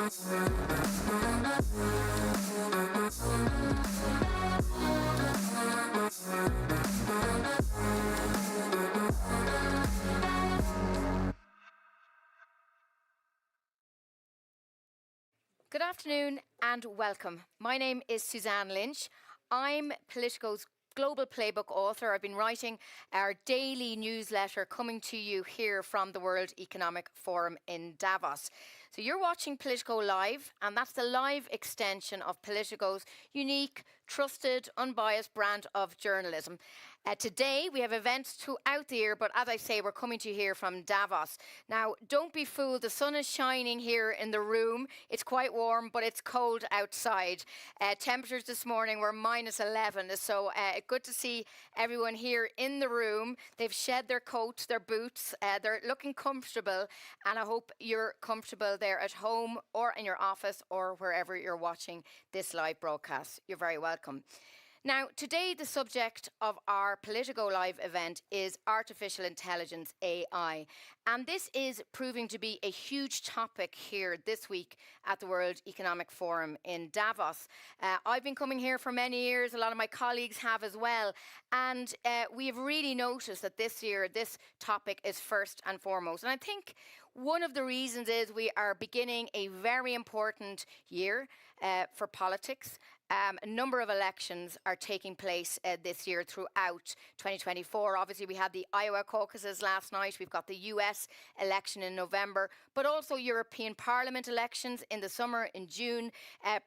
Good afternoon and welcome. My name is Suzanne Lynch. I'm Politico's Global Playbook author. I've been writing our daily newsletter coming to you here from the World Economic Forum in Davos. So you're watching Politico Live, and that's the live extension of Politico's unique, trusted, unbiased brand of journalism. Today, we have events throughout the year, but as I say, we're coming to you here from Davos. Now, don't be fooled. The sun is shining here in the room. It's quite warm, but it's cold outside. Temperatures this morning were -11, so good to see everyone here in the room. They've shed their coats, their boots. They're looking comfortable, and I hope you're comfortable there at home or in your office or wherever you're watching this live broadcast. You're very welcome. Now, today the subject of our Politico Live event is artificial intelligence, AI. And this is proving to be a huge topic here this week at the World Economic Forum in Davos. I've been coming here for many years, a lot of my colleagues have as well, and we have really noticed that this year this topic is first and foremost. And I think one of the reasons is we are beginning a very important year for politics. A number of elections are taking place this year throughout 2024. Obviously, we had the Iowa caucuses last night. We've got the US election in November, but also European Parliament elections in the summer in June,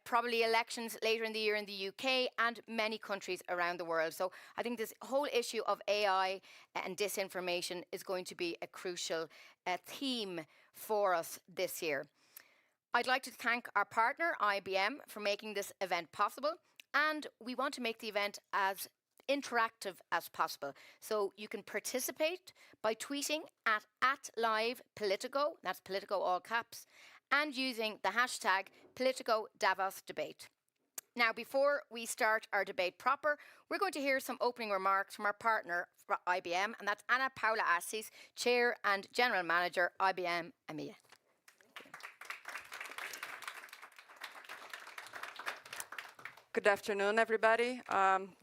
probably elections later in the year in the UK and many countries around the world. So I think this whole issue of AI and disinformation is going to be a crucial theme for us this year. I'd like to thank our partner, IBM, for making this event possible. And we want to make the event as interactive as possible. So you can participate by tweeting at @livepolitico, that's Politico all caps, and using the hashtag #PoliticoDavosDebate. Now, before we start our debate proper, we're going to hear some opening remarks from our partner, IBM, and that's Ana Paula Assis, Chair and General Manager, IBM EMEA. Good afternoon, everybody.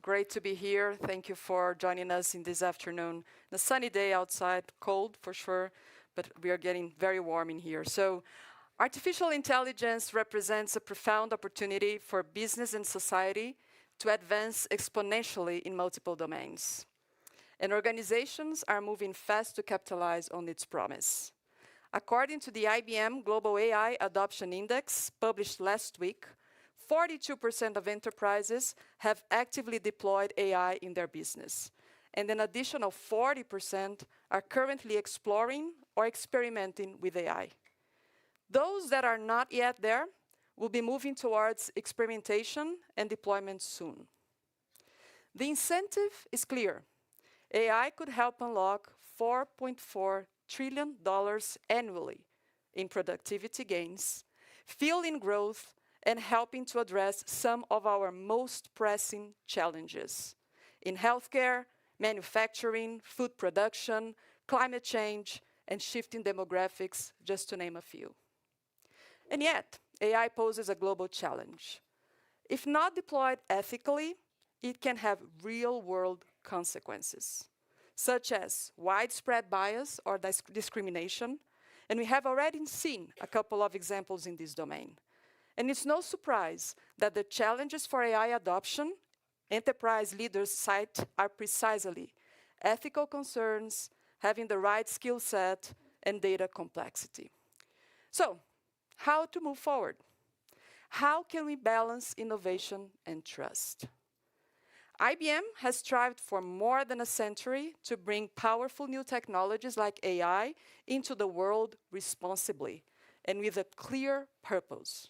Great to be here. Thank you for joining us in this afternoon. The sunny day outside, cold for sure, but we are getting very warm in here. So artificial intelligence represents a profound opportunity for business and society to advance exponentially in multiple domains. And organizations are moving fast to capitalize on its promise. According to the IBM Global AI Adoption Index, published last week, 42% of enterprises have actively deployed AI in their business, and an additional 40% are currently exploring or experimenting with AI. Those that are not yet there will be moving towards experimentation and deployment soon. The incentive is clear. AI could help unlock $4.4 trillion annually in productivity gains, fueling growth, and helping to address some of our most pressing challenges in healthcare, manufacturing, food production, climate change, and shifting demographics, just to name a few. And yet, AI poses a global challenge. If not deployed ethically, it can have real-world consequences, such as widespread bias or discrimination, and we have already seen a couple of examples in this domain. And it's no surprise that the challenges for AI adoption enterprise leaders cite are precisely ethical concerns, having the right skill set, and data complexity. So, how to move forward? How can we balance innovation and trust? IBM has strived for more than a century to bring powerful new technologies like AI into the world responsibly and with a clear purpose.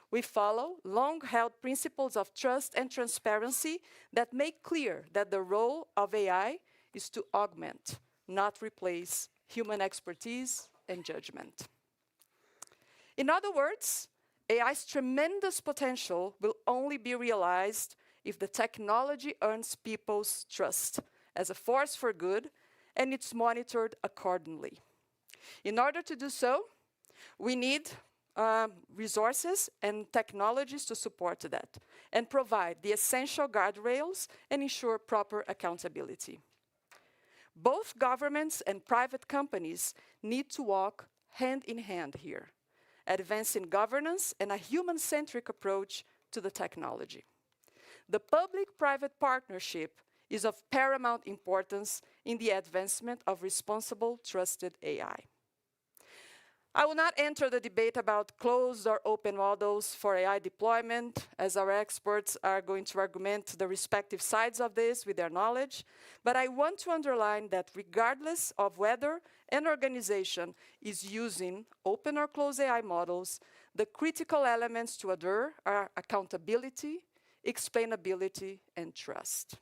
We follow long-held principles of trust and transparency that make clear that the role of AI is to augment, not replace, human expertise and judgment. In other words, AI's tremendous potential will only be realized if the technology earns people's trust as a force for good and it's monitored accordingly. In order to do so, we need resources and technologies to support that and provide the essential guardrails and ensure proper accountability. Both governments and private companies need to walk hand in hand here, advancing governance and a human-centric approach to the technology. The public-private partnership is of paramount importance in the advancement of responsible, trusted AI. I will not enter the debate about closed or open models for AI deployment, as our experts are going to argument the respective sides of this with their knowledge, but I want to underline that regardless of whether an organization is using open or closed AI models, the critical elements to adhere are accountability, explainability, and trust.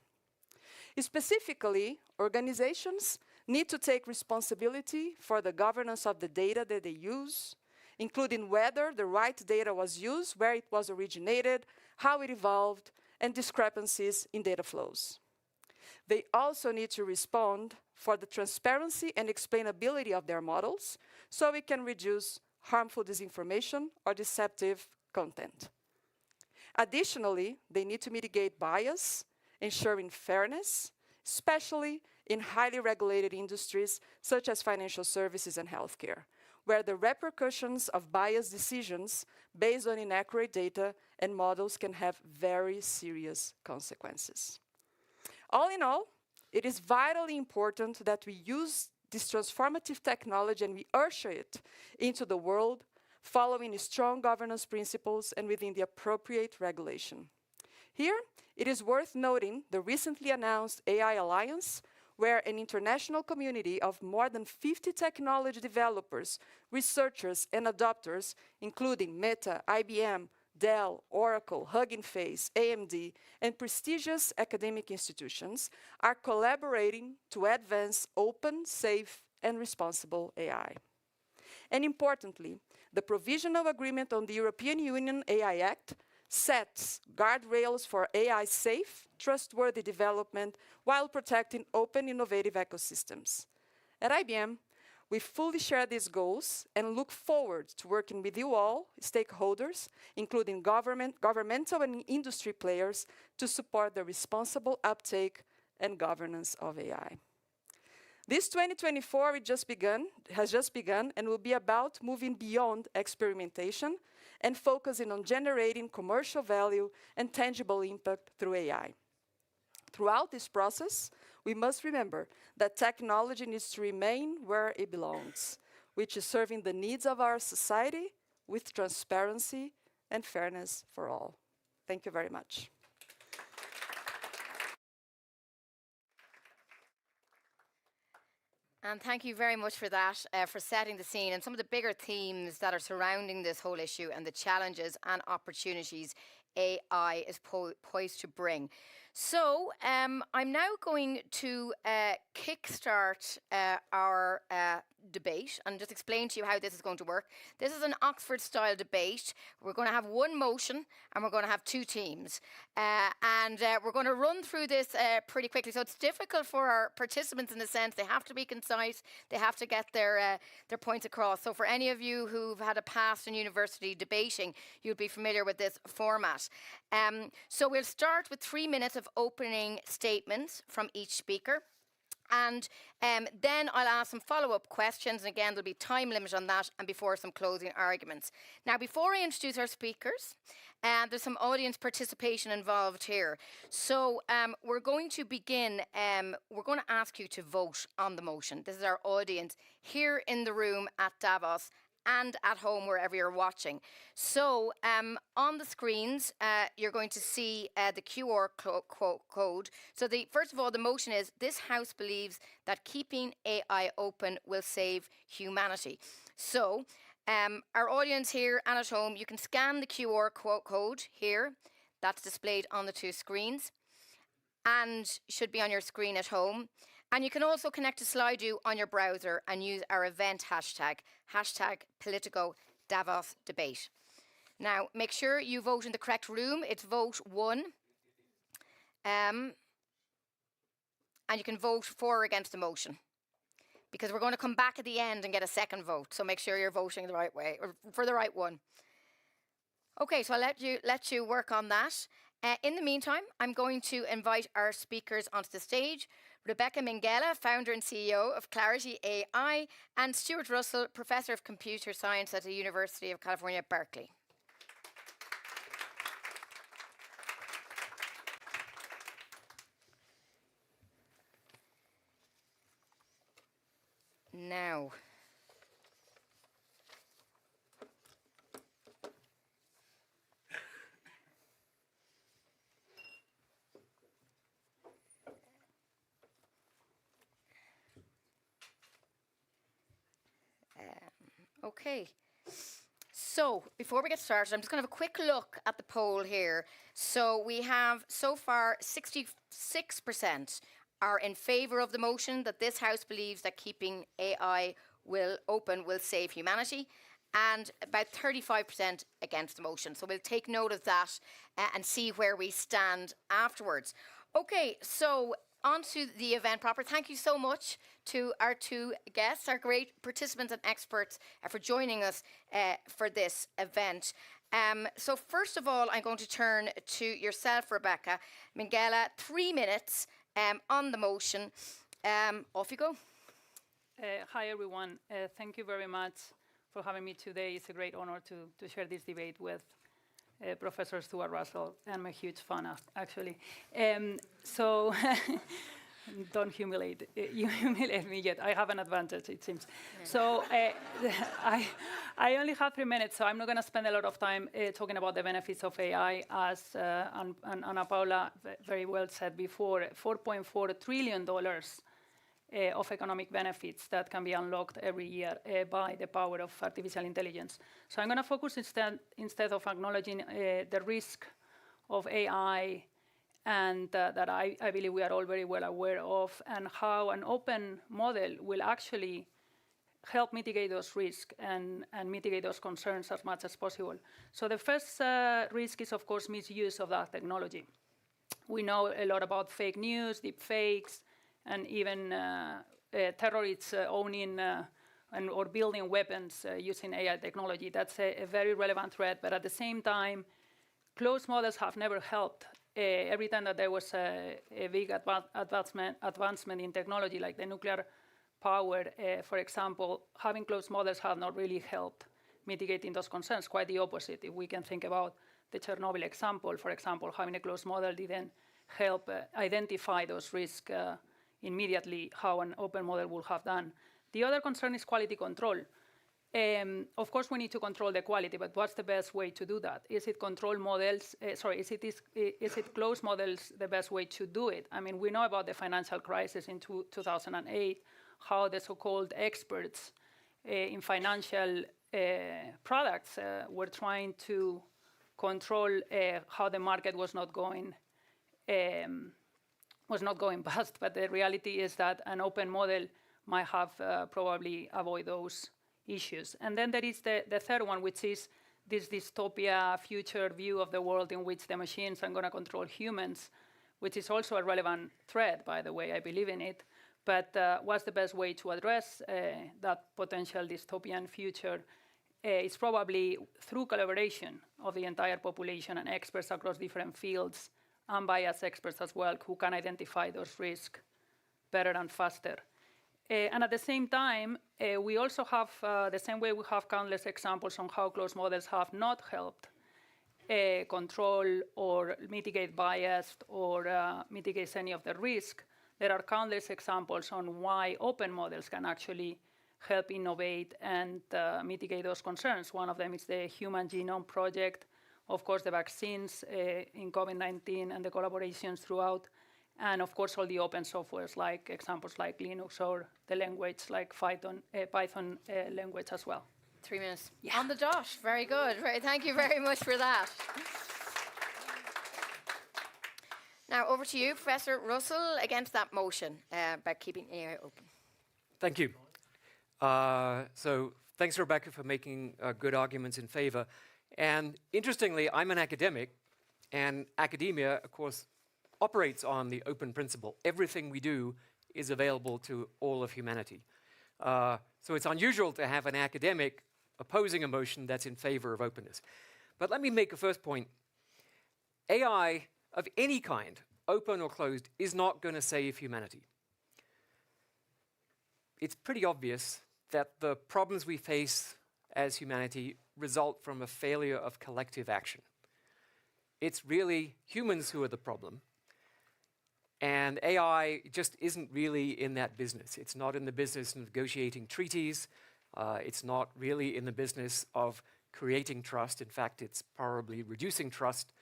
Specifically, organizations need to take responsibility for the governance of the data that they use, including whether the right data was used, where it was originated, how it evolved, and discrepancies in data flows. They also need to respond for the transparency and explainability of their models so we can reduce harmful disinformation or deceptive content. Additionally, they need to mitigate bias, ensuring fairness, especially in highly regulated industries such as financial services and healthcare, where the repercussions of biased decisions based on inaccurate data and models can have very serious consequences. All in all, it is vitally important that we use this transformative technology and we usher it into the world following strong governance principles and within the appropriate regulation. Here, it is worth noting the recently announced AI Alliance, where an international community of more than 50 technology developers, researchers, and adopters, including Meta, IBM, Dell, Oracle, Hugging Face, AMD, and prestigious academic institutions, are collaborating to advance open, safe, and responsible AI. And importantly, the provisional agreement on the European Union AI Act sets guardrails for AI safe, trustworthy development while protecting open, innovative ecosystems. At IBM, we fully share these goals and look forward to working with you all, stakeholders, including governmental and industry players, to support the responsible uptake and governance of AI. This 2024 has just begun and will be about moving beyond experimentation and focusing on generating commercial value and tangible impact through AI. Throughout this process, we must remember that technology needs to remain where it belongs, which is serving the needs of our society with transparency and fairness for all. Thank you very much. And thank you very much for that, for setting the scene and some of the bigger themes that are surrounding this whole issue and the challenges and opportunities AI is poised to bring. So I'm now going to kickstart our debate and just explain to you how this is going to work. This is an Oxford-style debate. We're going to have one motion and we're going to have two teams. And we're going to run through this pretty quickly. So it's difficult for our participants in the sense they have to be concise, they have to get their points across. So for any of you who've had a past in university debating, you'll be familiar with this format. So we'll start with 3 minutes of opening statements from each speaker. And then I'll ask some follow-up questions. And again, there'll be time limit on that and before some closing arguments. Now, before I introduce our speakers, there's some audience participation involved here. So we're going to begin, we're going to ask you to vote on the motion. This is our audience here in the room at Davos and at home wherever you're watching. So on the screens, you're going to see the QR code. So first of all, the motion is, this House believes that keeping AI open will save humanity. So our audience here and at home, you can scan the QR code here. That's displayed on the two screens and should be on your screen at home. And you can also connect to Slido on your browser and use our event hashtag #POLITICO Davos Debate. Now, make sure you vote in the correct room. It's vote 1. And you can vote for or against the motion. because we're going to come back at the end and get a second vote. So make sure you're voting the right way, or for the right one. Okay, so I'll let you work on that. In the meantime, I'm going to invite our speakers onto the stage. Rebecca Minghella, founder and CEO of Clarity AI, and Stuart Russell, professor of computer science at the University of California, Berkeley. Now, okay. So before we get started, I'm just going to have a quick look at the poll here. So we have so far 66% are in favour of the motion that this House believes that keeping AI open will save humanity, and about 35% against the motion. So we'll take note of that and see where we stand afterwards. Okay, so on to the event proper. Thank you so much to our two guests, our great participants and experts for joining us for this event. So first of all, I'm going to turn to yourself, Rebecca Minghella. 3 minutes on the motion. Off you go. Hi, everyone. Thank you very much for having me today. It's a great honor to share this debate with Professor Stuart Russell. I'm a huge fan, actually. So don't humiliate me yet. I have an advantage, it seems. Yeah. So I only have 3 minutes, so I'm not going to spend a lot of time talking about the benefits of AI, as Anna Paula very well said before. $4.4 trillion of economic benefits that can be unlocked every year by the power of artificial intelligence. So I'm going to focus instead of acknowledging the risk of AI, and that I believe we are all very well aware of, and how an open model will actually help mitigate those risks and mitigate those concerns as much as possible. So the first risk is, of course, misuse of that technology. We know a lot about fake news, deep fakes, and even terrorists owning or building weapons using AI technology. That's a very relevant threat, but at the same time, closed models have never helped. Every time that there was a big advancement in technology, like the nuclear power, for example, having closed models have not really helped mitigating those concerns. Quite the opposite. If we can think about the Chernobyl example, for example, having a closed model didn't help identify those risks immediately, how an open model would have done. The other concern is quality control. Of course, we need to control the quality, but what's the best way to do that? Is it control models? Is it closed models the best way to do it? I mean, we know about the financial crisis in 2008, how the so-called experts in financial products were trying to control how the market was not going past. But the reality is that an open model might have probably avoid those issues. And then there is the third one, which is this dystopia future view of the world in which the machines are going to control humans, which is also a relevant threat, by the way. I believe in it. But what's the best way to address that potential dystopian future? It's probably through collaboration of the entire population and experts across different fields, unbiased experts as well, who can identify those risks better and faster. And at the same time, we also have, the same way we have countless examples on how closed models have not helped control or mitigate bias or mitigate any of the risk. There are countless examples on why open models can actually help innovate and mitigate those concerns. One of them is the Human Genome Project, of course, the vaccines in COVID-19 and the collaborations throughout, and of course, all the open softwares, like examples like Linux or the language like Python language as well. 3 minutes. Yeah. On the dot. Very good. Thank you very much for that. Now, over to you, Professor Russell, against that motion about keeping AI open. Thank you. So thanks, Rebecca, for making good arguments in favor. And interestingly, I'm an academic, and academia, of course, operates on the open principle. Everything we do is available to all of humanity. So it's unusual to have an academic opposing a motion that's in favor of openness. But let me make a first point. AI of any kind, open or closed, is not going to save humanity. It's pretty obvious that the problems we face as humanity result from a failure of collective action. It's really humans who are the problem. And AI just isn't really in that business. It's not in the business of negotiating treaties. It's not really in the business of creating trust. In fact, it's probably reducing trust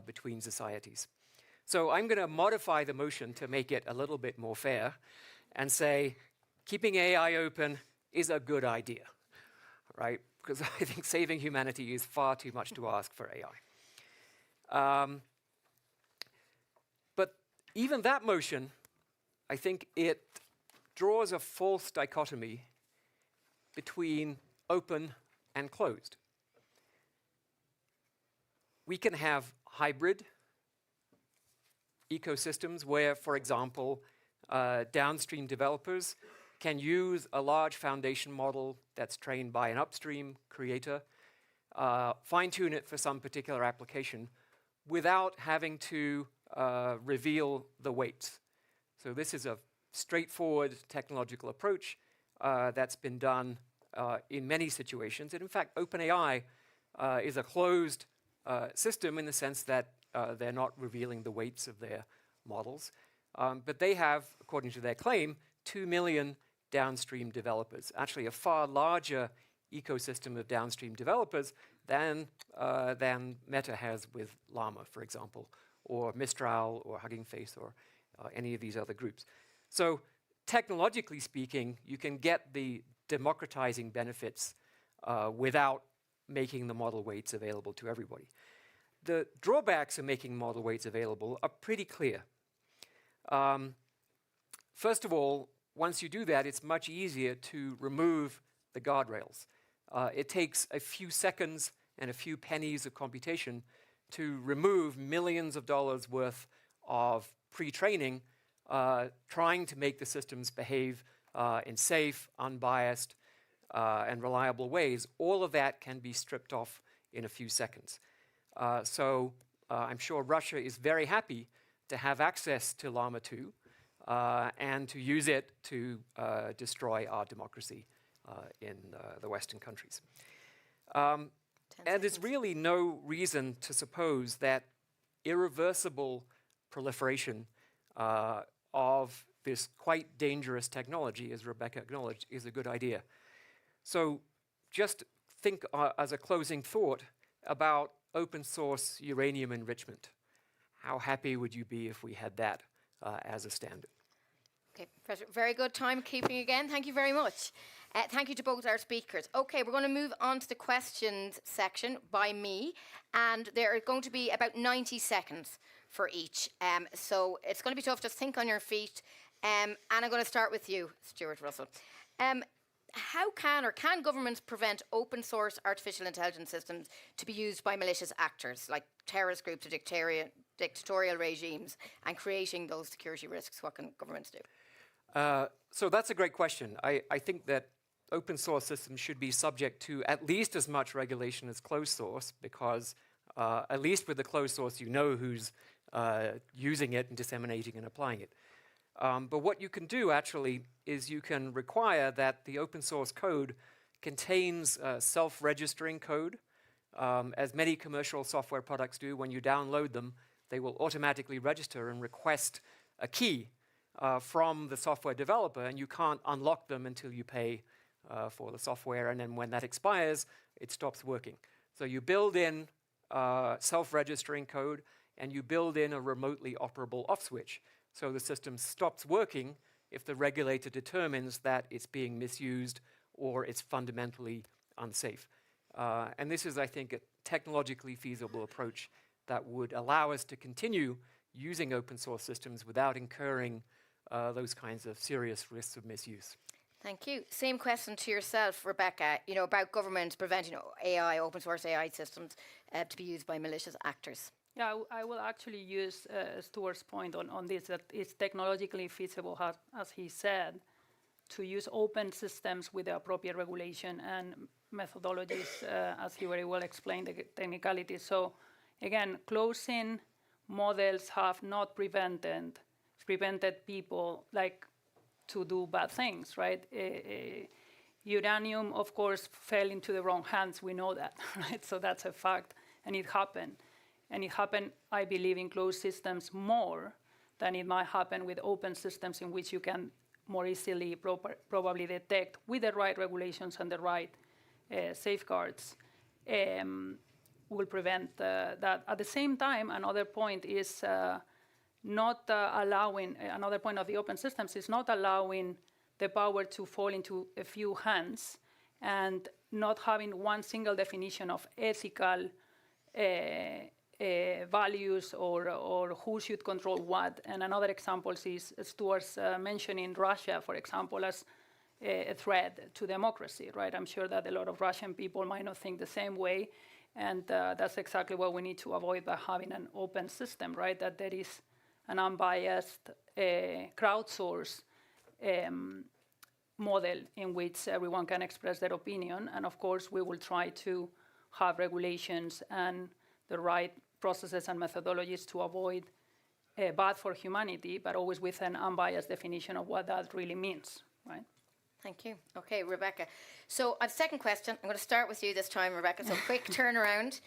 between societies. So I'm going to modify the motion to make it a little bit more fair and say keeping AI open is a good idea, right? Because I think saving humanity is far too much to ask for AI. But even that motion, I think it draws a false dichotomy between open and closed. We can have hybrid ecosystems where, for example, downstream developers can use a large foundation model that's trained by an upstream creator, fine-tune it for some particular application without having to reveal the weights. So this is a straightforward technological approach that's been done in many situations. And in fact, OpenAI is a closed system in the sense that they're not revealing the weights of their models. But they have, according to their claim, 2 million downstream developers, actually a far larger ecosystem of downstream developers than Meta has with Llama, for example, or Mistral, or Hugging Face, or any of these other groups. So technologically speaking, you can get the democratizing benefits without making the model weights available to everybody. The drawbacks of making model weights available are pretty clear. First of all, once you do that, it's much easier to remove the guardrails. It takes a few seconds and a few pennies of computation to remove millions of dollars worth of pre-training, trying to make the systems behave in safe, unbiased, and reliable ways. All of that can be stripped off in a few seconds. So I'm sure Russia is very happy to have access to Llama 2 and to use it to destroy our democracy in the Western countries. And there's really no reason to suppose that irreversible proliferation of this quite dangerous technology, as Rebecca acknowledged, is a good idea. So just think as a closing thought about open source uranium enrichment. How happy would you be if we had that as a standard? Okay, Professor, very good timekeeping again. Thank you very much. Thank you to both our speakers. Okay, we're going to move on to the questions section by me, and there are going to be about 90 seconds for each. So it's going to be tough. Just think on your feet. And I'm going to start with you, Stuart Russell. How can governments prevent open source artificial intelligence systems to be used by malicious actors like terrorist groups or dictatorial regimes and creating those security risks? What can governments do? So that's a great question. I think that open source systems should be subject to at least as much regulation as closed source, because at least with the closed source, you know who's using it and disseminating and applying it. But what you can do actually is you can require that the open source code contains self-registering code. As many commercial software products do, when you download them, they will automatically register and request a key from the software developer, and you can't unlock them until you pay for the software, and then when that expires, it stops working. So you build in self-registering code, and you build in a remotely operable off switch. So the system stops working if the regulator determines that it's being misused or it's fundamentally unsafe. And this is, I think, a technologically feasible approach that would allow us to continue using open source systems without incurring those kinds of serious risks of misuse. Thank you. Same question to yourself, Rebecca, about government preventing AI, open source AI systems to be used by malicious actors. Yeah, I will actually use Stuart's point on this, that it's technologically feasible, as he said. to use open systems with the appropriate regulation and methodologies, as he very well explained, the technicalities. So again, closing models have not prevented people like to do bad things, right? Uranium, of course, fell into the wrong hands. We know that, right? So that's a fact, and it happened. And it happened, I believe, in closed systems more than it might happen with open systems in which you can more easily probably detect, with the right regulations and the right safeguards, will prevent that. At the same time, another point is another point of the open systems is not allowing the power to fall into a few hands and not having one single definition of ethical values or who should control what. And another example is Stuart's mentioning Russia, for example, as a threat to democracy, right? I'm sure that a lot of Russian people might not think the same way, and that's exactly what we need to avoid by having an open system, right? That there is an unbiased, crowdsourced model in which everyone can express their opinion. And of course, we will try to have regulations and the right processes and methodologies to avoid bad for humanity, but always with an unbiased definition of what that really means, right? Thank you. Okay, Rebecca. So a second question. I'm going to start with you this time, Rebecca. So quick turnaround.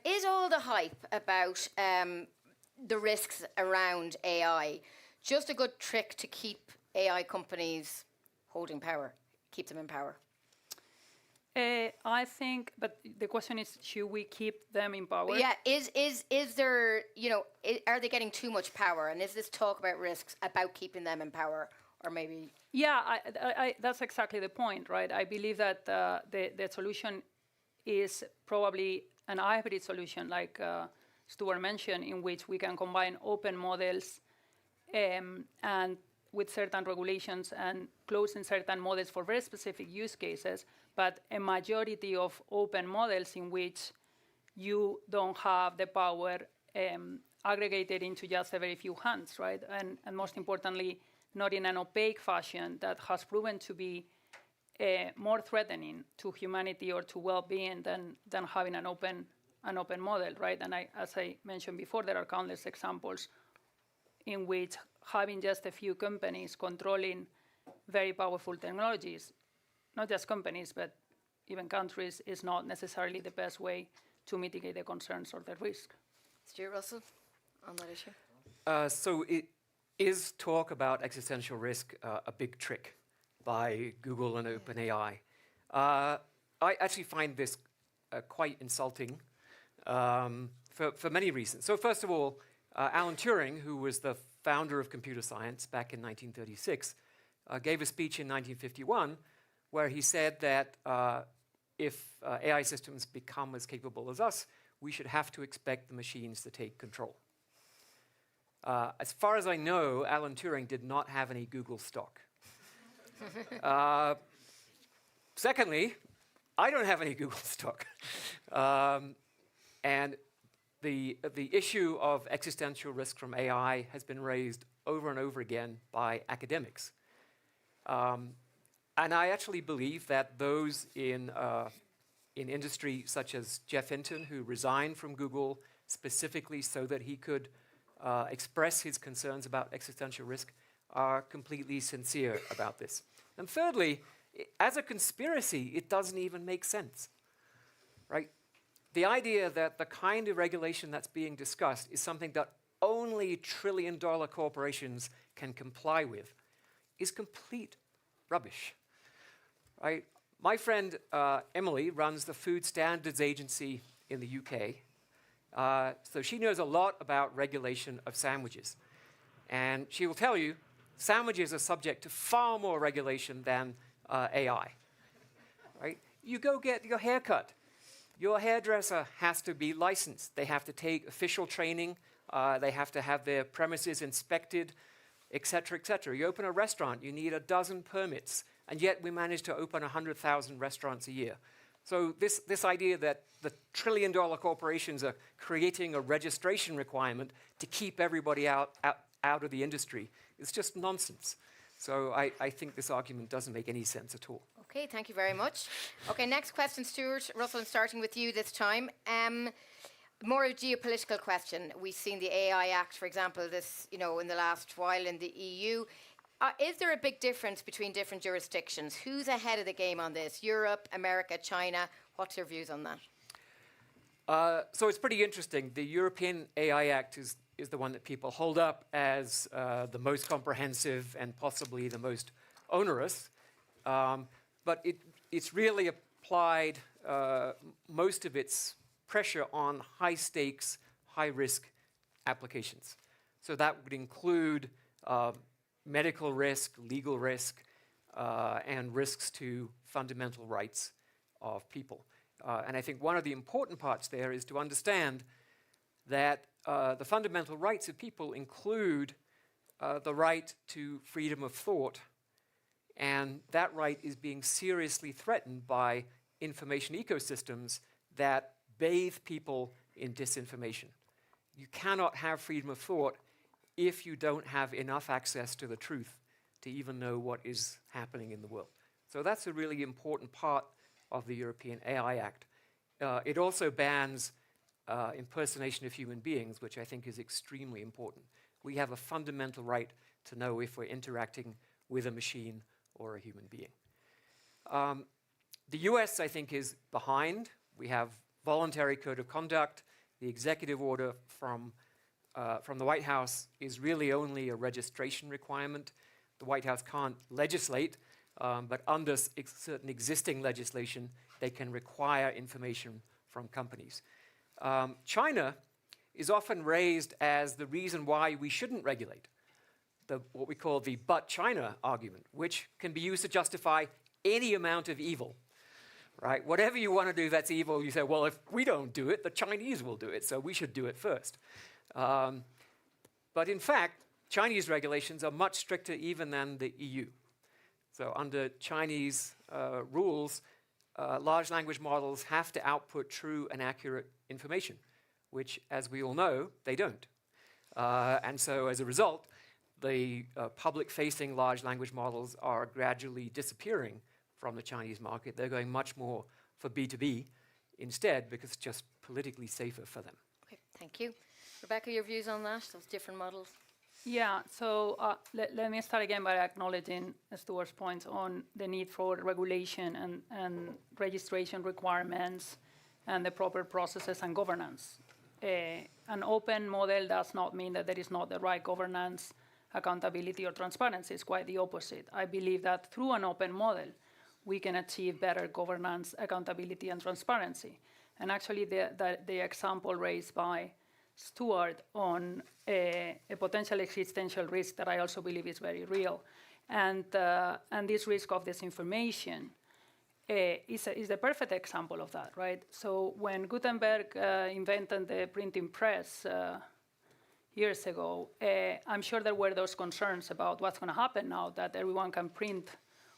Is all the hype about the risks around AI just a good trick to keep AI companies holding power, keep them in power? I think, but the question is, should we keep them in power? Yeah, is there, are they getting too much power? And is this talk about risks about keeping them in power? Or maybe... Yeah, that's exactly the point, right? I believe that the solution is probably an hybrid solution, like Stuart mentioned, in which we can combine open models and with certain regulations and closing certain models for very specific use cases, but a majority of open models in which you don't have the power aggregated into just a very few hands, right? And most importantly, not in an opaque fashion that has proven to be more threatening to humanity or to well-being than having an open model, right? And as I mentioned before, there are countless examples in which having just a few companies controlling very powerful technologies, not just companies, but even countries, is not necessarily the best way to mitigate the concerns or the risk. Stuart Russell, on that issue? So it is talk about existential risk a big trick by Google and OpenAI? I actually find this quite insulting for many reasons. So first of all, Alan Turing, who was the founder of computer science back in 1936, gave a speech in 1951 where he said that if AI systems become as capable as us, we should have to expect the machines to take control. As far as I know, Alan Turing did not have any Google stock. Secondly, I don't have any Google stock. And the issue of existential risk from AI has been raised over and over again by academics. And I actually believe that those in industry, such as Jeff Hinton, who resigned from Google specifically so that he could express his concerns about existential risk, are completely sincere about this. And thirdly, as a conspiracy, it doesn't even make sense, right? The idea that the kind of regulation that's being discussed is something that only trillion-dollar corporations can comply with is complete rubbish, right? My friend Emily runs the Food Standards Agency in the UK. So she knows a lot about regulation of sandwiches. And she will tell you sandwiches are subject to far more regulation than AI, right? You go get your hair cut. Your hairdresser has to be licensed. They have to take official training. They have to have their premises inspected, et cetera, et cetera. You open a restaurant, you need a dozen permits. And yet we manage to open 100,000 restaurants a year. So this idea that the trillion-dollar corporations are creating a registration requirement to keep everybody out of the industry is just nonsense. So I think this argument doesn't make any sense at all. Okay, thank you very much. Okay, next question, Stuart. Russell, I'm starting with you this time. More a geopolitical question. We've seen the AI Act, for example, this, in the last while in the EU. Is there a big difference between different jurisdictions? Who's ahead of the game on this? Europe, America, China? What's your views on that? So it's pretty interesting. The European AI Act is the one that people hold up as the most comprehensive and possibly the most onerous. But it's really applied most of its pressure on high-stakes, high-risk applications. So that would include medical risk, legal risk, and risks to fundamental rights of people. And I think one of the important parts there is to understand that the fundamental rights of people include the right to freedom of thought, and that right is being seriously threatened by information ecosystems that bathe people in disinformation. You cannot have freedom of thought if you don't have enough access to the truth to even know what is happening in the world. So that's a really important part of the European AI Act. It also bans impersonation of human beings, which I think is extremely important. We have a fundamental right to know if we're interacting with a machine or a human being. The US, I think, is behind. We have voluntary code of conduct. The executive order from the White House is really only a registration requirement. The White House can't legislate, but under certain existing legislation, they can require information from companies. China is often raised as the reason why we shouldn't regulate, what we call the but China argument, which can be used to justify any amount of evil, right? Whatever you want to do that's evil, you say, well, if we don't do it, the Chinese will do it, so we should do it first. But in fact, Chinese regulations are much stricter even than the EU. So under Chinese rules, large language models have to output true and accurate information, which, as we all know, they don't. And so as a result, the public-facing large language models are gradually disappearing from the Chinese market. They're going much more for B2B instead because it's just politically safer for them. Okay, thank you. Rebecca, your views on that, those different models? Yeah, so let me start again by acknowledging Stuart's points on the need for regulation and registration requirements and the proper processes and governance. An open model does not mean that there is not the right governance, accountability, or transparency. It's quite the opposite. I believe that through an open model, we can achieve better governance, accountability, and transparency. And actually, the example raised by Stuart on a potential existential risk that I also believe is very real. And this risk of disinformation is the perfect example of that, right? So when Gutenberg invented the printing press years ago, I'm sure there were those concerns about what's going to happen now that everyone can print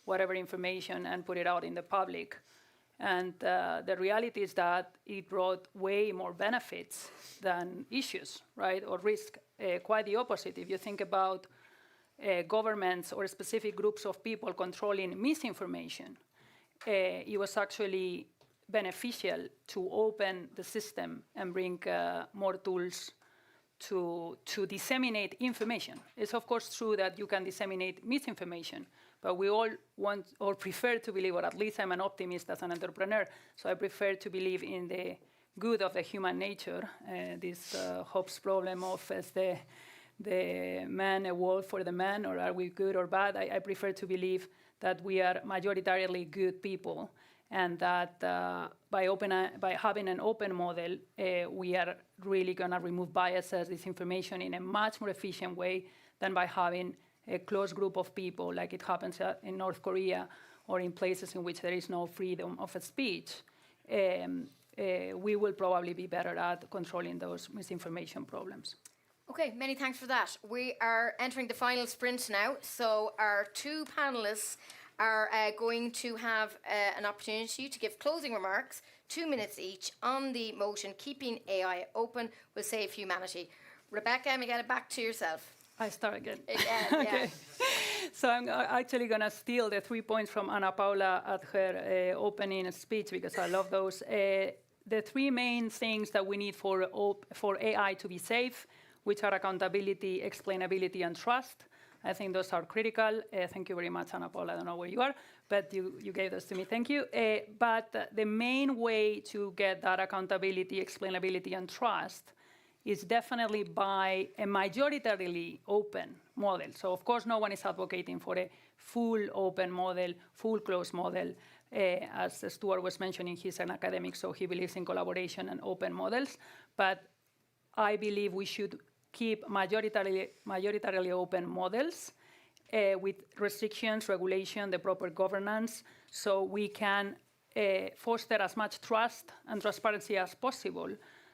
whatever information and put it out in the public. And the reality is that it brought way more benefits than issues, right, or risk. Quite the opposite. If you think about governments or specific groups of people controlling misinformation, it was actually beneficial to open the system and bring more tools to disseminate information. It's of course true that you can disseminate misinformation, but we all want or prefer to believe, or at least I'm an optimist as an entrepreneur, so I prefer to believe in the good of the human nature, this Hobbes problem of is the man a wolf for the man, or are we good or bad? I prefer to believe that we are majoritarily good people, and that by having an open model, we are really going to remove biases, disinformation in a much more efficient way than by having a close group of people, like it happens in North Korea or in places in which there is no freedom of speech. We will probably be better at controlling those misinformation problems. Okay, many thanks for that. We are entering the final sprint now, so our two panelists are going to have an opportunity to give closing remarks, 2 minutes each, on the motion, keeping AI open will save humanity. Rebecca, I'm going to get it back to yourself. I start again. Yeah, Okay. So I'm actually going to steal the 3 points from Ana Paula at her opening speech because I love those. The 3 main things that we need for AI to be safe, which are accountability, explainability, and trust. I think those are critical. Thank you very much, Ana Paula. I don't know where you are, but you gave those to me. Thank you. But the main way to get that accountability, explainability, and trust is definitely by a majoritarily open model. So of course, no one is advocating for a full open model, full closed model. As Stuart was mentioning, he's an academic, so he believes in collaboration and open models. But I believe we should keep majoritarily open models with restrictions, regulation, the proper governance, so we can foster as much trust and transparency as possible,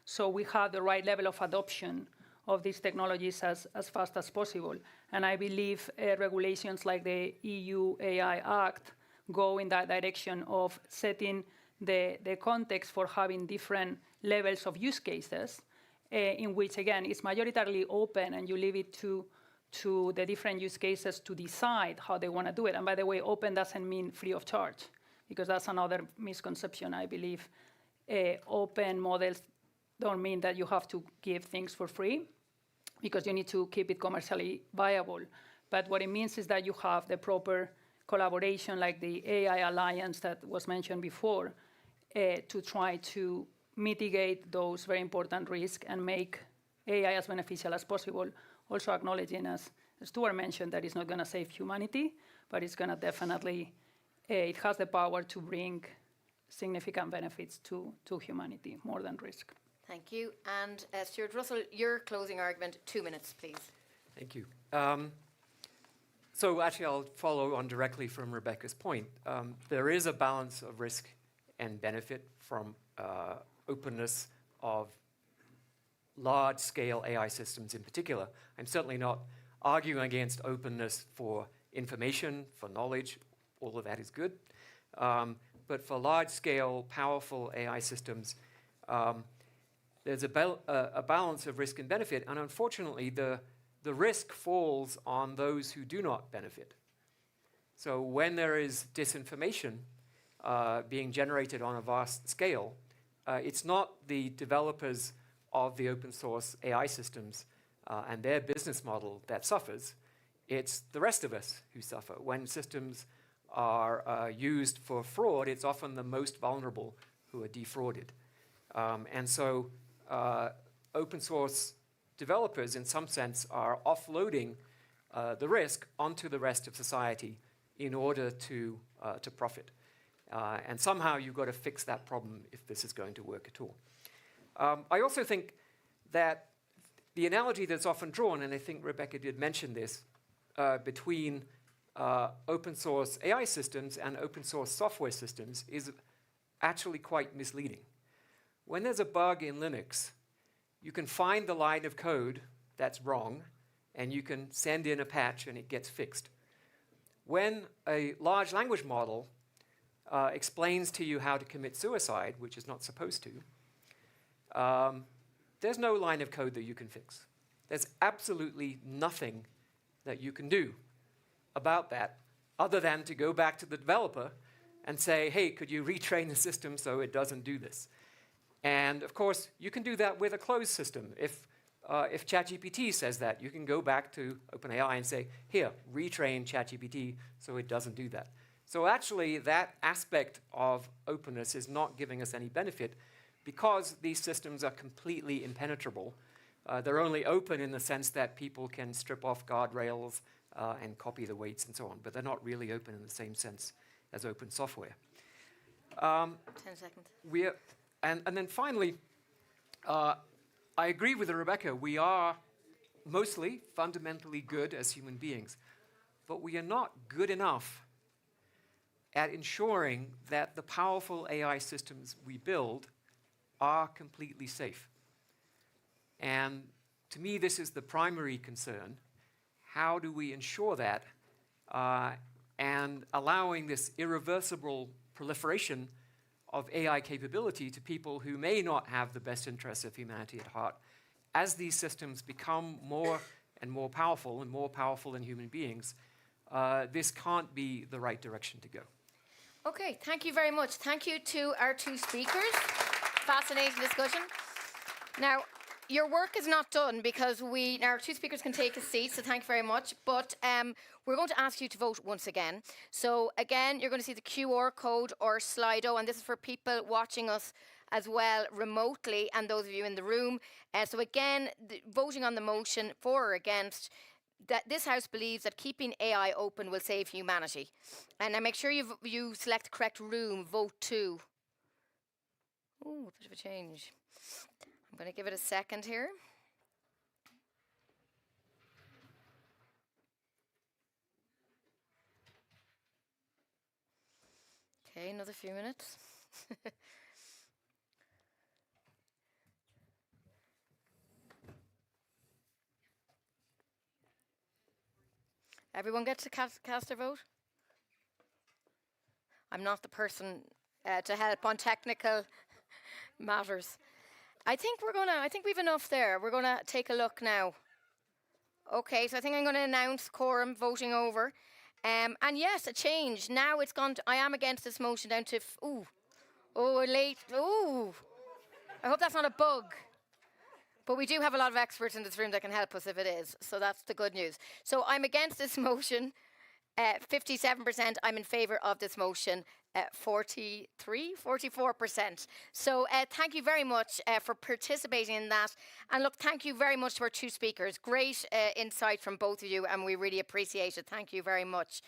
so we have the right level of adoption of these technologies as fast as possible. And I believe regulations like the EU AI Act go in that direction of setting the context for having different levels of use cases, in which, again, it's majoritarily open and you leave it to the different use cases to decide how they want to do it. And by the way, open doesn't mean free of charge, because that's another misconception, I believe. Open models don't mean that you have to give things for free, because you need to keep it commercially viable. But what it means is that you have the proper collaboration, like the AI Alliance that was mentioned before, to try to mitigate those very important risks and make AI as beneficial as possible, also acknowledging, as Stuart mentioned, that it's not going to save humanity, but it's going to definitely, it has the power to bring significant benefits to humanity, more than risk. Thank you. And Stuart Russell, your closing argument, 2 minutes, please. Thank you. So actually, I'll follow on directly from Rebecca's point. There is a balance of risk and benefit from openness of large-scale AI systems in particular. I'm certainly not arguing against openness for information, for knowledge. All of that is good. But for large-scale, powerful AI systems, there's a balance of risk and benefit. And unfortunately, the risk falls on those who do not benefit. So when there is disinformation being generated on a vast scale, it's not the developers of the open source AI systems and their business model that suffers. It's the rest of us who suffer. When systems are used for fraud, it's often the most vulnerable who are defrauded. And so open source developers, in some sense, are offloading the risk onto the rest of society in order to profit. And somehow you've got to fix that problem if this is going to work at all. I also think that the analogy that's often drawn, and I think Rebecca did mention this, between open source AI systems and open source software systems is actually quite misleading. When there's a bug in Linux, you can find the line of code that's wrong, and you can send in a patch and it gets fixed. When a large language model explains to you how to commit suicide, which is not supposed to, there's no line of code that you can fix. There's absolutely nothing that you can do about that other than to go back to the developer and say, hey, could you retrain the system so it doesn't do this? And of course, you can do that with a closed system. If ChatGPT says that, you can go back to OpenAI and say, here, retrain ChatGPT so it doesn't do that. So actually, that aspect of openness is not giving us any benefit because these systems are completely impenetrable. They're only open in the sense that people can strip off guardrails and copy the weights and so on, but they're not really open in the same sense as open software. 10 seconds. And then finally, I agree with Rebecca. We are mostly fundamentally good as human beings, but we are not good enough at ensuring that the powerful AI systems we build are completely safe. And to me, this is the primary concern. How do we ensure that? And allowing this irreversible proliferation of AI capability to people who may not have the best interests of humanity at heart. As these systems become more and more powerful than human beings, this can't be the right direction to go. Okay, thank you very much. Thank you to our two speakers. Fascinating discussion. Now, your work is not done because our two speakers can take a seat, so thank you very much. But we're going to ask you to vote once again. So again, you're going to see the QR code or Slido, and this is for people watching us as well remotely and those of you in the room. So again, voting on the motion for or against, that this House believes that keeping AI open will save humanity. And now make sure you select the correct room, vote 2. Ooh, a bit of a change. I'm going to give it a second here. Okay, another few minutes. Everyone gets to cast their vote? I'm not the person to help on technical matters. I think we've enough there. We're gonna take a look now. Okay, so I think I'm gonna announce quorum voting over. And yes, a change. Now it's gone I am against this motion down to, late. Ooh. I hope that's not a bug. But we do have a lot of experts in this room that can help us if it is. So that's the good news. So I'm against this motion. 57%. I'm in favour of this motion. 44%. So thank you very much for participating in that. And look, thank you very much to our two speakers. Great insight from both of you, and we really appreciate it. Thank you very much.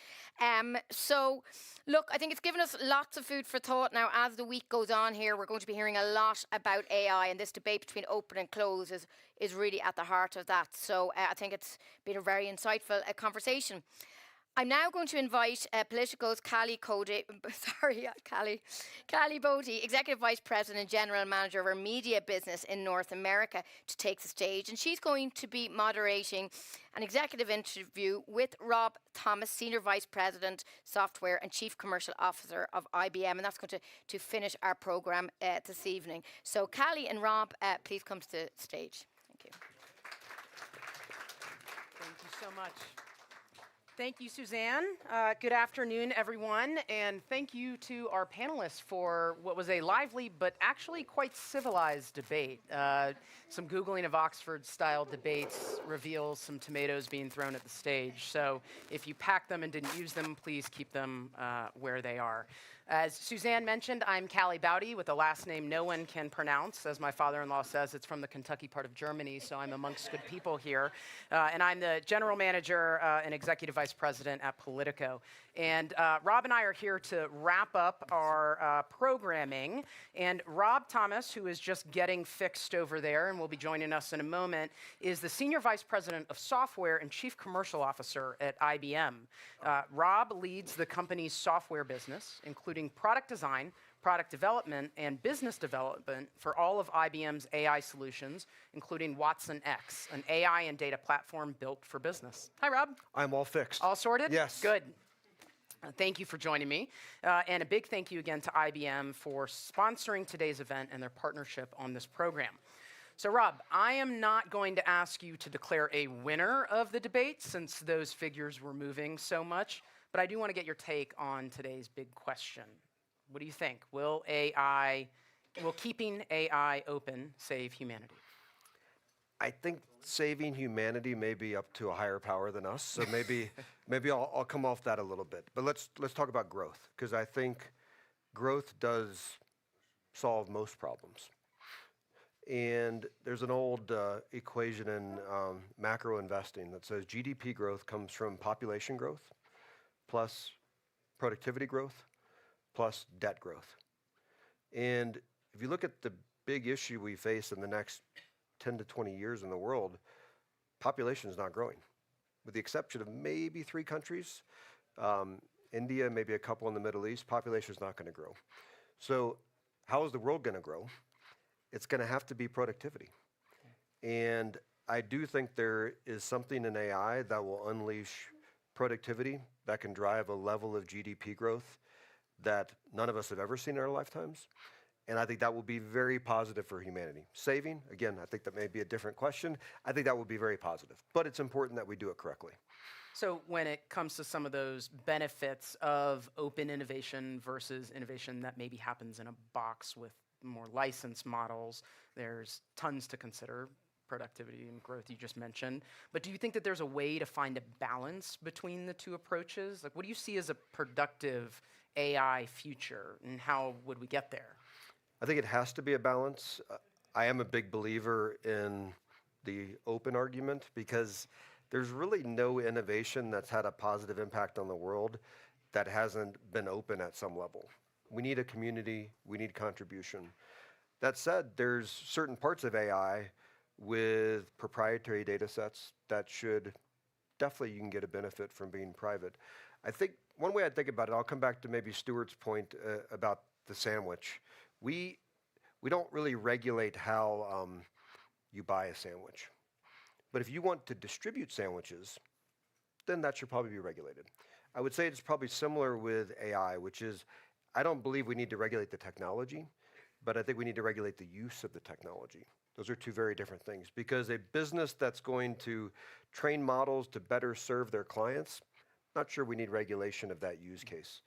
So look, I think it's given us lots of food for thought. Now, as the week goes on here, we're going to be hearing a lot about AI, and this debate between open and close is really at the heart of that. So I think it's been a very insightful conversation. I'm now going to invite Politico's Callie Bodie, Executive Vice President and General Manager of our media business in North America, to take the stage. And she's going to be moderating an executive interview with Rob Thomas, Senior Vice President, Software and Chief Commercial Officer of IBM. And that's going to finish our programme this evening. So Callie and Rob, please come to the stage. Thank you. Thank you so much. Thank you, Suzanne. Good afternoon, everyone, and thank you to our panelists for what was a lively but actually quite civilized debate. Some Googling of Oxford-style debates reveals some tomatoes being thrown at the stage, so if you packed them and didn't use them, please keep them where they are. As Suzanne mentioned, I'm Callie Bodie with a last name no one can pronounce. As my father-in-law says, it's from the Kentucky part of Germany, so I'm amongst good people here. And I'm the General Manager and Executive Vice President at Politico. And Rob and I are here to wrap up our programming. And Rob Thomas, who is just getting fixed over there and will be joining us in a moment, is the Senior Vice President of Software and Chief Commercial Officer at IBM. Rob leads the company's software business, including product design, product development, and business development for all of IBM's AI solutions, including Watson X, an AI and data platform built for business. Hi, Rob. I'm all fixed. All sorted? Yes. Good. Thank you for joining me. And a big thank you again to IBM for sponsoring today's event and their partnership on this program. So, Rob, I am not going to ask you to declare a winner of the debate since those figures were moving so much, but I do want to get your take on today's big question. What do you think? Will keeping AI open save humanity? I think saving humanity may be up to a higher power than us, so maybe I'll come off that a little bit. But let's talk about growth, because I think growth does solve most problems. And there's an old equation in macro investing that says GDP growth comes from population growth plus productivity growth plus debt growth. And if you look at the big issue we face in the next 10 to 20 years in the world, population is not growing, with the exception of maybe 3 countries, India, maybe a couple in the Middle East. Population is not going to grow. So how is the world going to grow? It's going to have to be productivity. And I do think there is something in AI that will unleash productivity that can drive a level of GDP growth that none of us have ever seen in our lifetimes. And I think that will be very positive for humanity. Saving, again, I think that may be a different question. I think that will be very positive. But it's important that we do it correctly. So when it comes to some of those benefits of open innovation versus innovation that maybe happens in a box with more licensed models, there's tons to consider, productivity and growth you just mentioned. But do you think that there's a way to find a balance between the two approaches? Like, what do you see as a productive AI future, and how would we get there? I think it has to be a balance. I am a big believer in the open argument because there's really no innovation that's had a positive impact on the world that hasn't been open at some level. We need a community, we need contribution. That said, there's certain parts of AI with proprietary data sets that should, definitely you can get a benefit from being private. I think one way I think about it, I'll come back to maybe Stuart's point about the sandwich. We don't really regulate how you buy a sandwich. But if you want to distribute sandwiches, then that should probably be regulated. I would say it's probably similar with AI, which is, I don't believe we need to regulate the technology, but I think we need to regulate the use of the technology. Those are two very different things, because a business that's going to train models to better serve their clients, not sure we need regulation of that use case.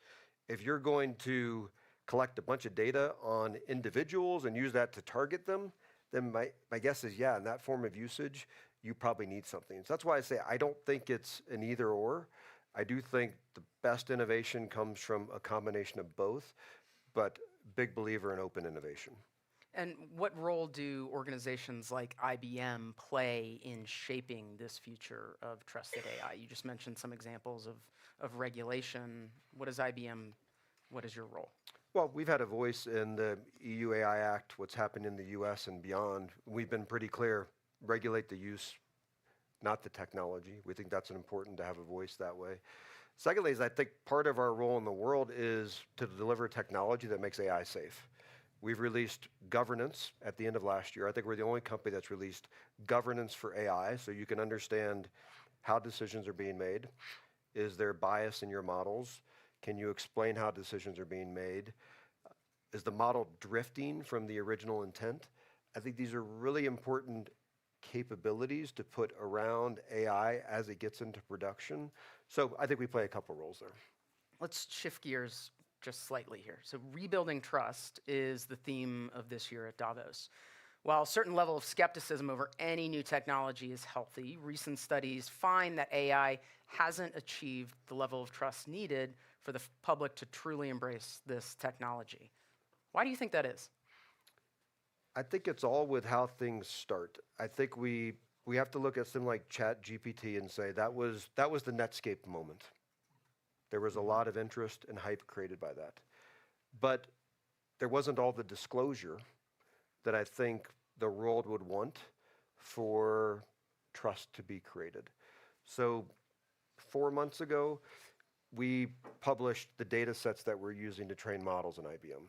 If you're going to collect a bunch of data on individuals and use that to target them, then my guess is, yeah, in that form of usage, you probably need something. So that's why I say I don't think it's an either or. I do think the best innovation comes from a combination of both, but big believer in open innovation. And what role do organizations like IBM play in shaping this future of trusted AI? You just mentioned some examples of regulation. What is IBM, what is your role? Well, we've had a voice in the EU AI Act, what's happened in the US and beyond. We've been pretty clear, regulate the use, not the technology. We think that's important to have a voice that way. Secondly, is I think part of our role in the world is to deliver technology that makes AI safe. We've released governance at the end of last year. I think we're the only company that's released governance for AI, so you can understand how decisions are being made. Is there bias in your models? Can you explain how decisions are being made? Is the model drifting from the original intent? I think these are really important capabilities to put around AI as it gets into production. So I think we play a couple roles there. Let's shift gears just slightly here. So rebuilding trust is the theme of this year at Davos. While a certain level of skepticism over any new technology is healthy, recent studies find that AI hasn't achieved the level of trust needed for the public to truly embrace this technology. Why do you think that is? I think it's all with how things start. I think we have to look at something like ChatGPT and say that was the Netscape moment. There was a lot of interest and hype created by that. But there wasn't all the disclosure that I think the world would want for trust to be created. So 4 months ago, we published the data sets that we're using to train models in IBM.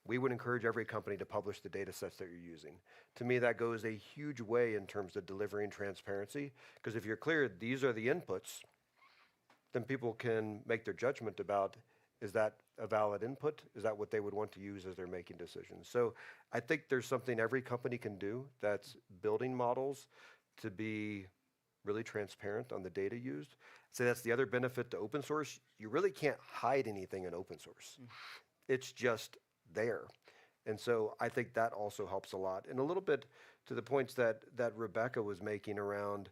We would encourage every company to publish the data sets that you're using. To me, that goes a huge way in terms of delivering transparency, because if you're clear, these are the inputs, then people can make their judgment about, is that a valid input? Is that what they would want to use as they're making decisions? So I think there's something every company can do that's building models to be really transparent on the data used. So that's the other benefit to open source. You really can't hide anything in open source. It's just there. And so I think that also helps a lot. And a little bit to the points that Rebecca was making around,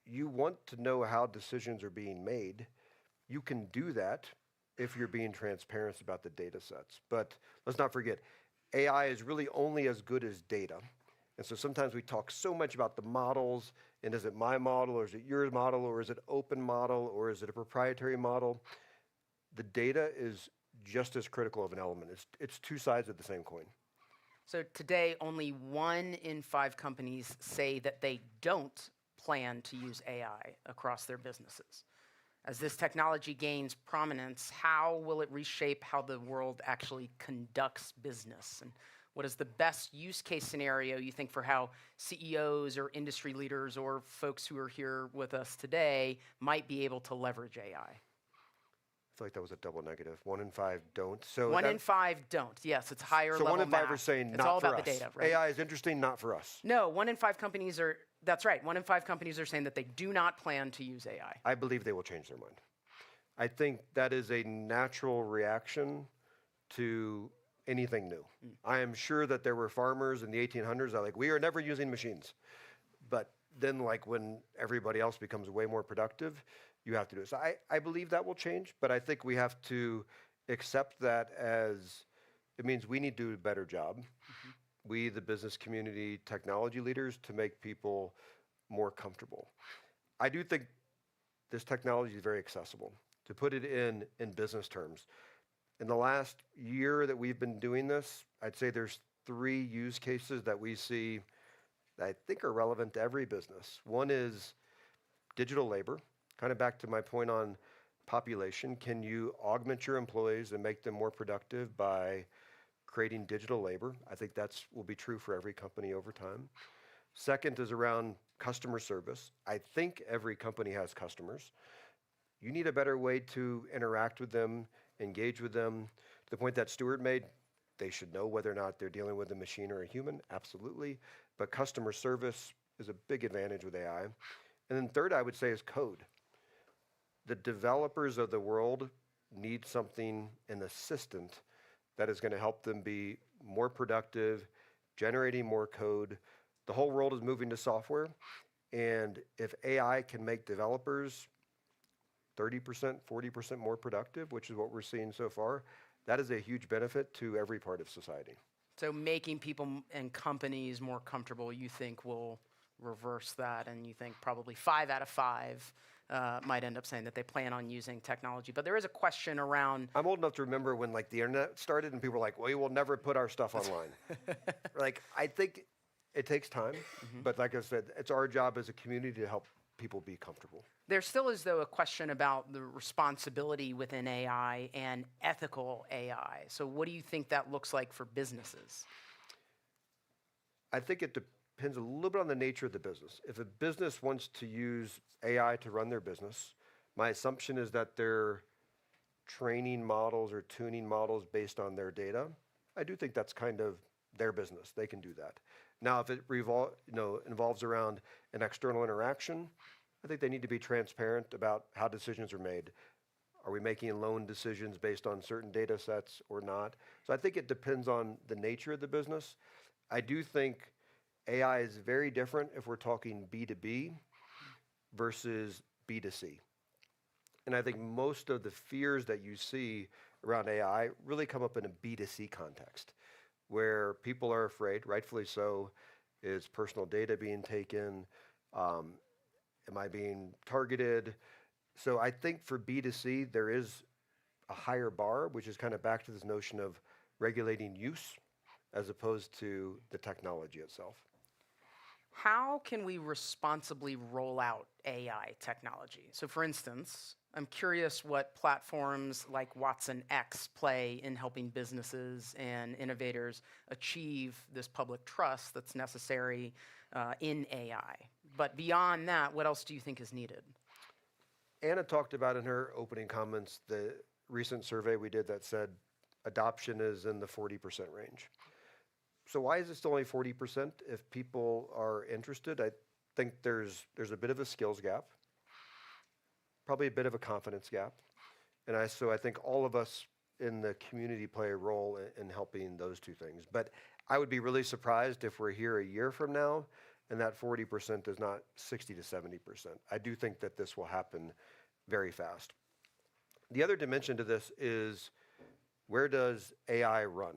you want to know how decisions are being made. You can do that if you're being transparent about the data sets. But let's not forget, AI is really only as good as data. And so sometimes we talk so much about the models, and is it my model, or is it your model, or is it open model, or is it a proprietary model? The data is just as critical of an element. It's two sides of the same coin. So today, only 1 in 5 companies say that they don't plan to use AI across their businesses. As this technology gains prominence, how will it reshape how the world actually conducts business? And what is the best use case scenario you think for how CEOs or industry leaders or folks who are here with us today might be able to leverage AI? I feel like that was a double negative. 1 in 5 don't. So One that- in 5 don't. Yes, it's higher So level 1 in 5 math. are saying it's not all for about us. the data, right? AI is interesting, not for us. No, 1 in 5 companies are, that's right. 1 in 5 companies are saying that they do not plan to use AI. I believe they will change their mind. I think that is a natural reaction to anything new. I am sure that there were farmers in the 1800s that are like, we are never using machines. But then like when everybody else becomes way more productive, you have to do it. So I believe that will change, but I think we have to accept that as it means we need to do a better job. We, the business community, technology leaders, to make people more comfortable. I do think this technology is very accessible. To put it in business terms, in the last year that we've been doing this, I'd say there's 3 use cases that we see that I think are relevant to every business. One is digital labor, kind of back to my point on population. Can you augment your employees and make them more productive by creating digital labor? I think that's will be true for every company over time. Second is around customer service. I think every company has customers. You need a better way to interact with them, engage with them. To the point that Stuart made, they should know whether or not they're dealing with a machine or a human, absolutely. But customer service is a big advantage with AI. And then third, I would say, is code. The developers of the world need something, an assistant, that is going to help them be more productive, generating more code. The whole world is moving to software. And if AI can make developers 30%, 40% more productive, which is what we're seeing so far, that is a huge benefit to every part of society. So making people and companies more comfortable, you think will reverse that, and you think probably 5 out of 5 might end up saying that they plan on using technology. But there is a question around. I'm old enough to remember when like the internet started and people were like, well, we will never put our stuff online. Like, I think it takes time, but like I said, it's our job as a community to help people be comfortable. There still is, though, a question about the responsibility within AI and ethical AI. So what do you think that looks like for businesses? I think it depends a little bit on the nature of the business. If a business wants to use AI to run their business, my assumption is that they're training models or tuning models based on their data. I do think that's kind of their business. They can do that. Now, if it involves around an external interaction, I think they need to be transparent about how decisions are made. Are we making loan decisions based on certain data sets or not? So I think it depends on the nature of the business. I do think AI is very different if we're talking B2B versus B2C. And I think most of the fears that you see around AI really come up in a B2C context, where people are afraid, rightfully so, is personal data being taken? Am I being targeted? So I think for B2C, there is a higher bar, which is kind of back to this notion of regulating use as opposed to the technology itself. How can we responsibly roll out AI technology? So for instance, I'm curious what platforms like Watson X play in helping businesses and innovators achieve this public trust that's necessary in AI. But beyond that, what else do you think is needed? Anna talked about in her opening comments the recent survey we did that said adoption is in the 40% range. So why is it still only 40% if people are interested? I think there's a bit of a skills gap, probably a bit of a confidence gap. And I think all of us in the community play a role in helping those two things. But I would be really surprised if we're here a year from now and that 40% is not 60 to 70%. I do think that this will happen very fast. The other dimension to this is, where does AI run?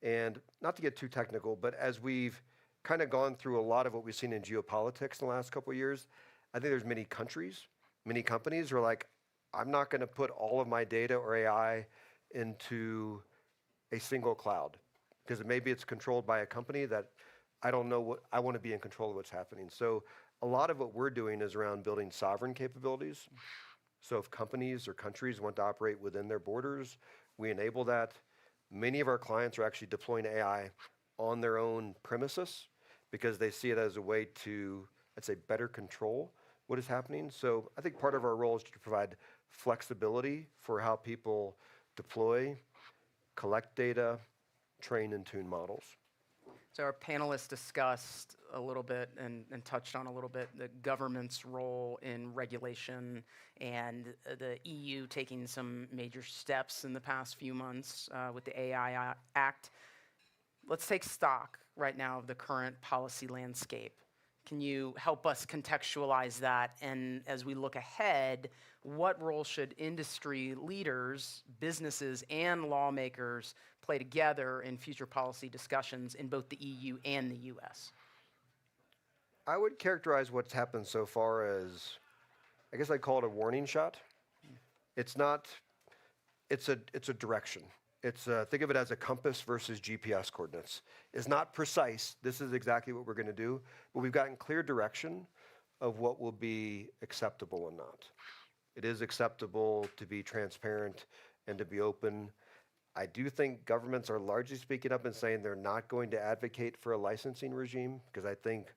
And not to get too technical, but as we've kind of gone through a lot of what we've seen in geopolitics in the last couple of years, I think there's many countries, many companies who are like, I'm not going to put all of my data or AI into a single cloud, because maybe it's controlled by a company that I don't know what, I want to be in control of what's happening. So a lot of what we're doing is around building sovereign capabilities. So if companies or countries want to operate within their borders, we enable that. Many of our clients are actually deploying AI on their own premises because they see it as a way to, I'd say, better control what is happening. So I think part of our role is to provide flexibility for how people deploy, collect data, train and tune models. So our panelists discussed a little bit and touched on a little bit the government's role in regulation and the EU taking some major steps in the past few months with the AI Act. Let's take stock right now of the current policy landscape. Can you help us contextualize that? And as we look ahead, what role should industry leaders, businesses, and lawmakers play together in future policy discussions in both the EU and the US? I would characterize what's happened so far as, I guess I'd call it a warning shot. It's not, it's a direction. It's think of it as a compass versus GPS coordinates. It's not precise, this is exactly what we're gonna do, but we've gotten clear direction of what will be acceptable and not. It is acceptable to be transparent and to be open. I do think governments are largely speaking up and saying they're not going to advocate for a licensing regime, because I think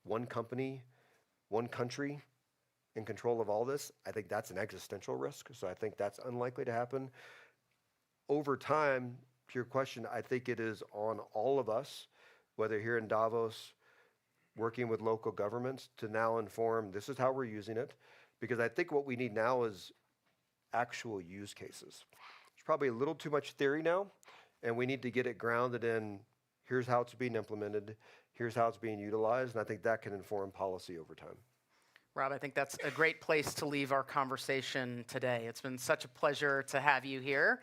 one company, one country in control of all this, I think that's an existential risk. So I think that's unlikely to happen. Over time, to your question, I think it is on all of us, whether here in Davos, working with local governments, to now inform this is how we're using it. Because I think what we need now is actual use cases. There's probably a little too much theory now, and we need to get it grounded in here's how it's being implemented, here's how it's being utilized, and I think that can inform policy over time. Rob, I think that's a great place to leave our conversation today. It's been such a pleasure to have you here.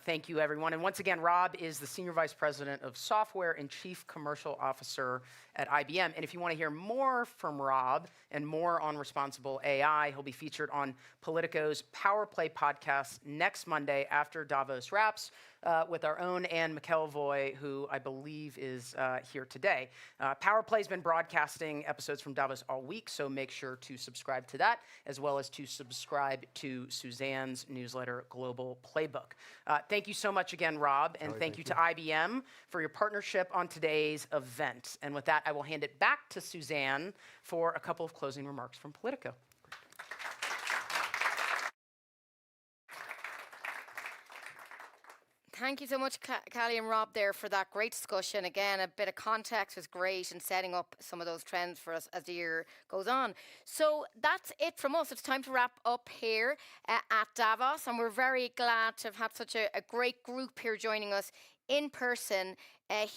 Thank you, everyone. And once again, Rob is the Senior Vice President of Software and Chief Commercial Officer at IBM. And if you want to hear more from Rob and more on responsible AI, he'll be featured on Politico's Power Play podcast next Monday after Davos wraps with our own Anne McElvoy, who I believe is here today. Power Play's been broadcasting episodes from Davos all week, so make sure to subscribe to that, as well as to subscribe to Suzanne's newsletter, Global Playbook. Thank you so much again, Rob, and thank you to IBM for your partnership on today's event. And with that, I will hand it back to Suzanne for a couple of closing remarks from Politico. Thank you so much, Callie and Rob, there for that great discussion. Again, a bit of context was great in setting up some of those trends for us as the year goes on. So that's it from us. It's time to wrap up here at Davos, and we're very glad to have had such a great group here joining us in person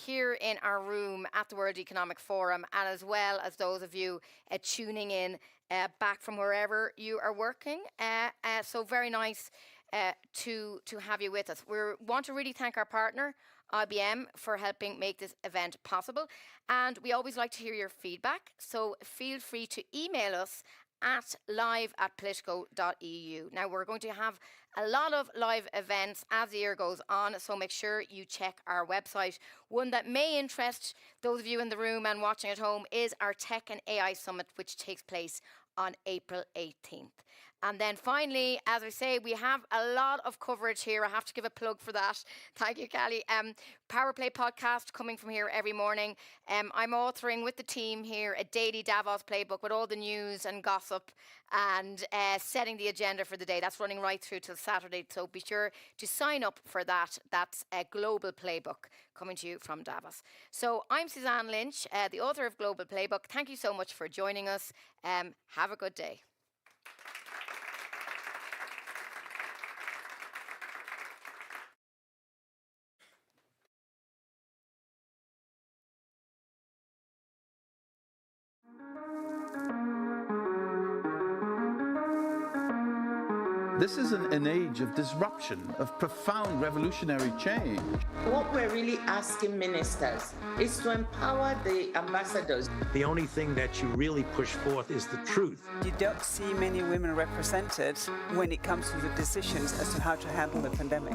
here in our room at the World Economic Forum, and as well as those of you tuning in back from wherever you are working. So very nice to have you with us. We want to really thank our partner, IBM, for helping make this event possible. And we always like to hear your feedback, so feel free to email us at live@politico.eu. Now, we're going to have a lot of live events as the year goes on, so make sure you check our website. One that may interest those of you in the room and watching at home is our Tech and AI Summit, which takes place on April 18th. And then finally, as I say, we have a lot of coverage here. I have to give a plug for that. Thank you, Callie. Power Play podcast coming from here every morning. I'm authoring with the team here a daily Davos playbook with all the news and gossip and setting the agenda for the day. That's running right through till Saturday. So be sure to sign up for that. That's a global playbook coming to you from Davos. So I'm Suzanne Lynch, the author of Global Playbook. Thank you so much for joining us. Have a good day. This is an age of disruption, of profound revolutionary change. What we're really asking ministers is to empower the ambassadors. The only thing that you really push forth is the truth. You don't see many women represented when it comes to the decisions as to how to handle the pandemic.